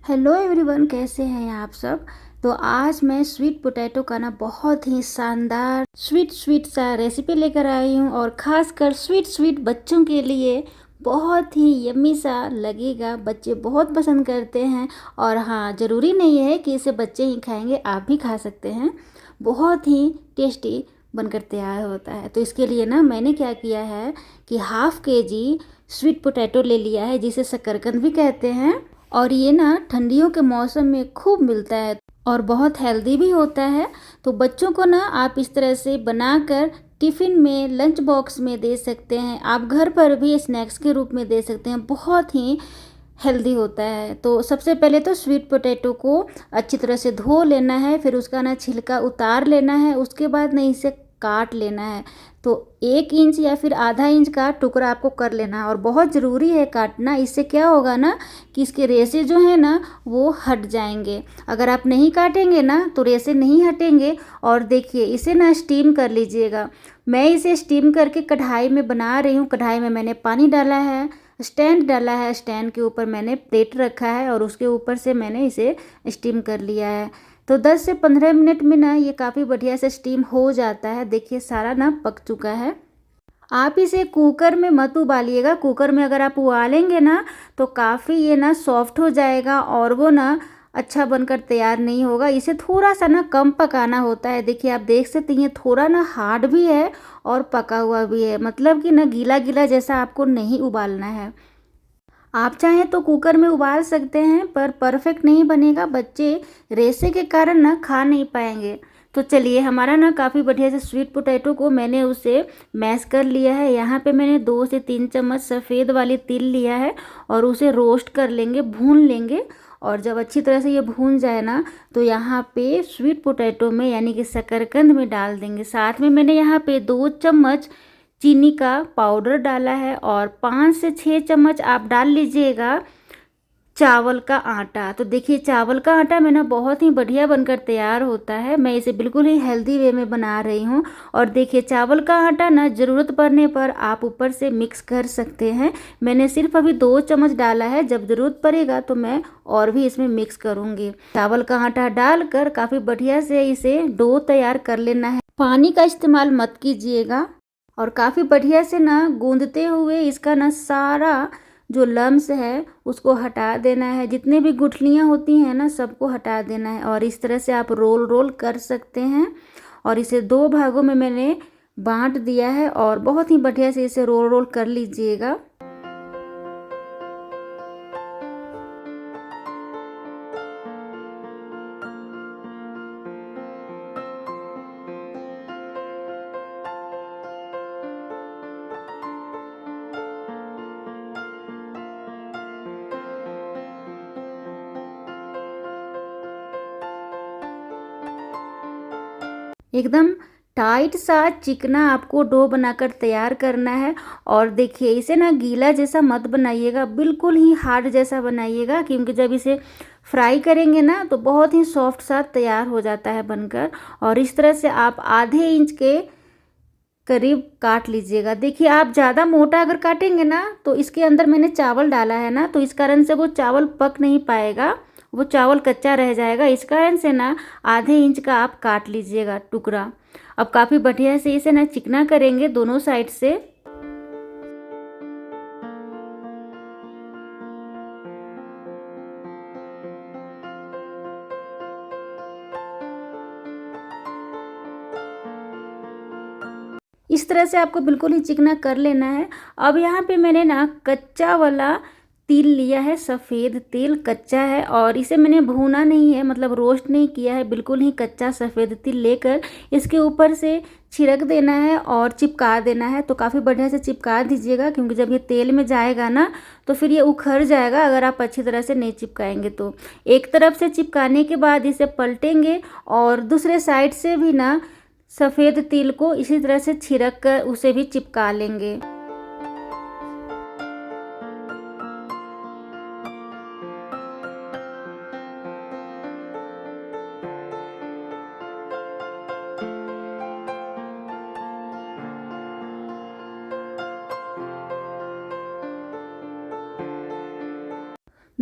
Hello everyone, कैसे हैं आप सब। तो आज मैं स्वीट पोटैटो का ना बहुत ही शानदार स्वीट सा रेसिपी लेकर आई हूँ और ख़ासकर स्वीट बच्चों के लिए बहुत ही यम्मी सा लगेगा। बच्चे बहुत पसंद करते हैं और हाँ, ज़रूरी नहीं है कि इसे बच्चे ही खाएंगे, आप भी खा सकते हैं। बहुत ही टेस्टी बनकर तैयार होता है। तो इसके लिए ना मैंने क्या किया है कि हाफ़ केजी स्वीट पोटैटो ले लिया है, जिसे शकरकंद भी कहते हैं। और ये ना ठंडियों के मौसम में खूब मिलता है और बहुत हेल्दी भी होता है। तो बच्चों को ना आप इस तरह से बनाकर टिफ़िन में, लंच बॉक्स में दे सकते हैं। आप घर पर भी स्नैक्स के रूप में दे सकते हैं, बहुत ही हेल्दी होता है। तो सबसे पहले तो स्वीट पोटैटो को अच्छी तरह से धो लेना है, फिर उसका ना छिलका उतार लेना है। उसके बाद ना इसे काट लेना है। तो 1 इंच या फिर आधा इंच का टुकड़ा आपको कर लेना है और बहुत ज़रूरी है काटना। इससे क्या होगा ना कि इसके रेशे जो है ना वो हट जाएंगे। अगर आप नहीं काटेंगे ना तो रेशे नहीं हटेंगे। और देखिए, इसे ना स्टीम कर लीजिएगा। मैं इसे स्टीम करके कढ़ाई में बना रही हूँ। कढ़ाई में मैंने पानी डाला है, स्टैंड डाला है, स्टैंड के ऊपर मैंने प्लेट रखा है और उसके ऊपर से मैंने इसे स्टीम कर लिया है। तो 10 से 15 मिनट में ना ये काफ़ी बढ़िया से स्टीम हो जाता है। देखिए, सारा ना पक चुका है। आप इसे कुकर में मत उबालिएगा। कुकर में अगर आप उबालेंगे ना तो काफ़ी ये ना सॉफ्ट हो जाएगा और वो ना अच्छा बनकर तैयार नहीं होगा। इसे थोड़ा सा ना कम पकाना होता है। देखिए, आप देख सकते हैं थोड़ा ना हार्ड भी है और पका हुआ भी है, मतलब कि ना गीला गीला जैसा आपको नहीं उबालना है। आप चाहें तो कुकर में उबाल सकते हैं, पर परफेक्ट नहीं बनेगा। बच्चे रेशे के कारण ना खा नहीं पाएंगे। तो चलिए, हमारा ना काफ़ी बढ़िया से स्वीट पोटैटो को मैंने उसे मैश कर लिया है। यहाँ पे मैंने 2 से 3 चम्मच सफ़ेद वाली तिल लिया है और उसे रोस्ट कर लेंगे, भून लेंगे। और जब अच्छी तरह से ये भून जाए ना तो यहाँ पे स्वीट पोटैटो में यानी कि शकरकंद में डाल देंगे। साथ में मैंने यहाँ पे 2 चम्मच चीनी का पाउडर डाला है और 5 से 6 चम्मच आप डाल लीजिएगा चावल का आटा। तो देखिए, चावल का आटा मेरा बहुत ही बढ़िया बनकर तैयार होता है। मैं इसे बिल्कुल ही हेल्दी वे में बना रही हूँ। और देखिए, चावल का आटा ना ज़रूरत पड़ने पर आप ऊपर से मिक्स कर सकते हैं। मैंने सिर्फ अभी 2 चम्मच डाला है, जब ज़रूरत पड़ेगा तो मैं और भी इसमें मिक्स करूँगी। चावल का आटा डालकर काफ़ी बढ़िया से इसे डो तैयार कर लेना है। पानी का इस्तेमाल मत कीजिएगा। और काफ़ी बढ़िया से ना गूंदते हुए इसका ना सारा जो लम्स है उसको हटा देना है। जितने भी गुठलियाँ होती हैं ना सबको हटा देना है। और इस तरह से आप रोल रोल कर सकते हैं। और इसे 2 भागों में मैंने बांट दिया है और बहुत ही बढ़िया से इसे रोल रोल कर लीजिएगा। एकदम टाइट सा चिकना आपको डो बनाकर तैयार करना है। और देखिए, इसे ना गीला जैसा मत बनाइएगा, बिल्कुल ही हार्ड जैसा बनाइएगा, क्योंकि जब इसे फ्राई करेंगे ना तो बहुत ही सॉफ्ट सा तैयार हो जाता है बनकर। और इस तरह से आप आधे इंच के करीब काट लीजिएगा। देखिए, आप ज़्यादा मोटा अगर काटेंगे ना तो इसके अंदर मैंने चावल डाला है ना, तो इस कारण से वो चावल पक नहीं पाएगा, वो चावल कच्चा रह जाएगा। इस कारण से ना आधे इंच का आप काट लीजिएगा टुकड़ा। अब काफ़ी बढ़िया से इसे ना चिकना करेंगे दोनों साइड से। इस तरह से आपको बिल्कुल ही चिकना कर लेना है। अब यहाँ पे मैंने ना कच्चा वाला तिल लिया है, सफ़ेद तिल कच्चा है और इसे मैंने भूना नहीं है, मतलब रोस्ट नहीं किया है। बिल्कुल ही कच्चा सफ़ेद तिल लेकर इसके ऊपर से छिड़क देना है और चिपका देना है। तो काफ़ी बढ़िया से चिपका दीजिएगा, क्योंकि जब ये तेल में जाएगा ना तो फिर ये उखड़ जाएगा अगर आप अच्छी तरह से नहीं चिपकाएंगे तो। एक तरफ से चिपकाने के बाद इसे पलटेंगे और दूसरे साइड से भी ना सफ़ेद तिल को इसी तरह से छिड़क कर उसे भी चिपका लेंगे।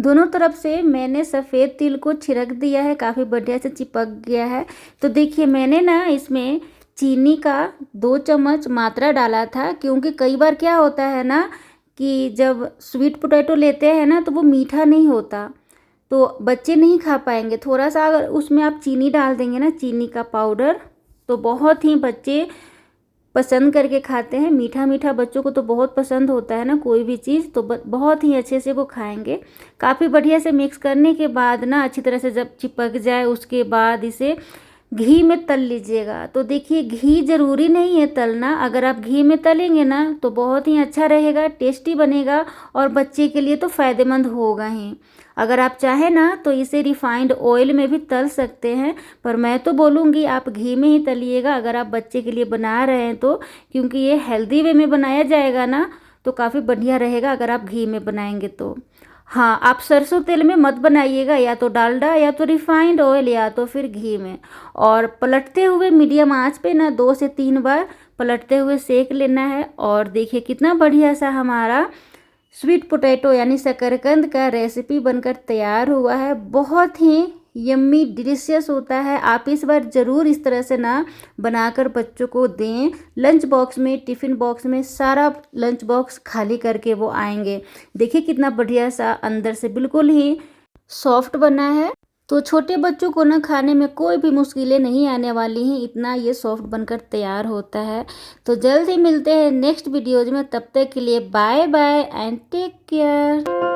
दोनों तरफ से मैंने सफ़ेद तिल को छिड़क दिया है, काफ़ी बढ़िया से चिपक गया है। तो देखिए मैंने ना इसमें चीनी का 2 चम्मच मात्रा डाला था, क्योंकि कई बार क्या होता है ना कि जब स्वीट पोटैटो लेते हैं ना तो वो मीठा नहीं होता, तो बच्चे नहीं खा पाएंगे। थोड़ा सा अगर उसमें आप चीनी डाल देंगे ना, चीनी का पाउडर, तो बहुत ही बच्चे पसंद करके खाते हैं। मीठा मीठा बच्चों को तो बहुत पसंद होता है ना कोई भी चीज़, तो बहुत ही अच्छे से वो खाएंगे। काफ़ी बढ़िया से मिक्स करने के बाद ना अच्छी तरह से जब चिपक जाए उसके बाद इसे घी में तल लीजिएगा। तो देखिए घी ज़रूरी नहीं है तलना, अगर आप घी में तलेंगे ना तो बहुत ही अच्छा रहेगा, टेस्टी बनेगा और बच्चे के लिए तो फ़ायदेमंद होगा ही। अगर आप चाहें ना तो इसे रिफाइंड ऑयल में भी तल सकते हैं, पर मैं तो बोलूँगी आप घी में ही तलिएगा अगर आप बच्चे के लिए बना रहे हैं तो, क्योंकि ये हेल्दी वे में बनाया जाएगा ना तो काफ़ी बढ़िया रहेगा अगर आप घी में बनाएंगे तो। हाँ, आप सरसों तेल में मत बनाइएगा, या तो डालडा या तो रिफाइंड ऑयल या तो फिर घी में। और पलटते हुए मीडियम आंच पे ना 2 से 3 बार पलटते हुए सेक लेना है। और देखिए कितना बढ़िया सा हमारा स्वीट पोटैटो यानी शकरकंद का रेसिपी बनकर तैयार हुआ है। बहुत ही यम्मी डिलीशियस होता है। आप इस बार ज़रूर इस तरह से ना बनाकर बच्चों को दें। लंच बॉक्स में, टिफ़िन बॉक्स में, सारा लंच बॉक्स खाली करके वो आएंगे। देखिए कितना बढ़िया सा अंदर से बिल्कुल ही सॉफ्ट बना है, तो छोटे बच्चों को ना खाने में कोई भी मुश्किलें नहीं आने वाली हैं, इतना ये सॉफ्ट बनकर तैयार होता है। तो जल्द ही मिलते हैं नेक्स्ट वीडियोज़ में, तब तक के लिए bye bye and take care.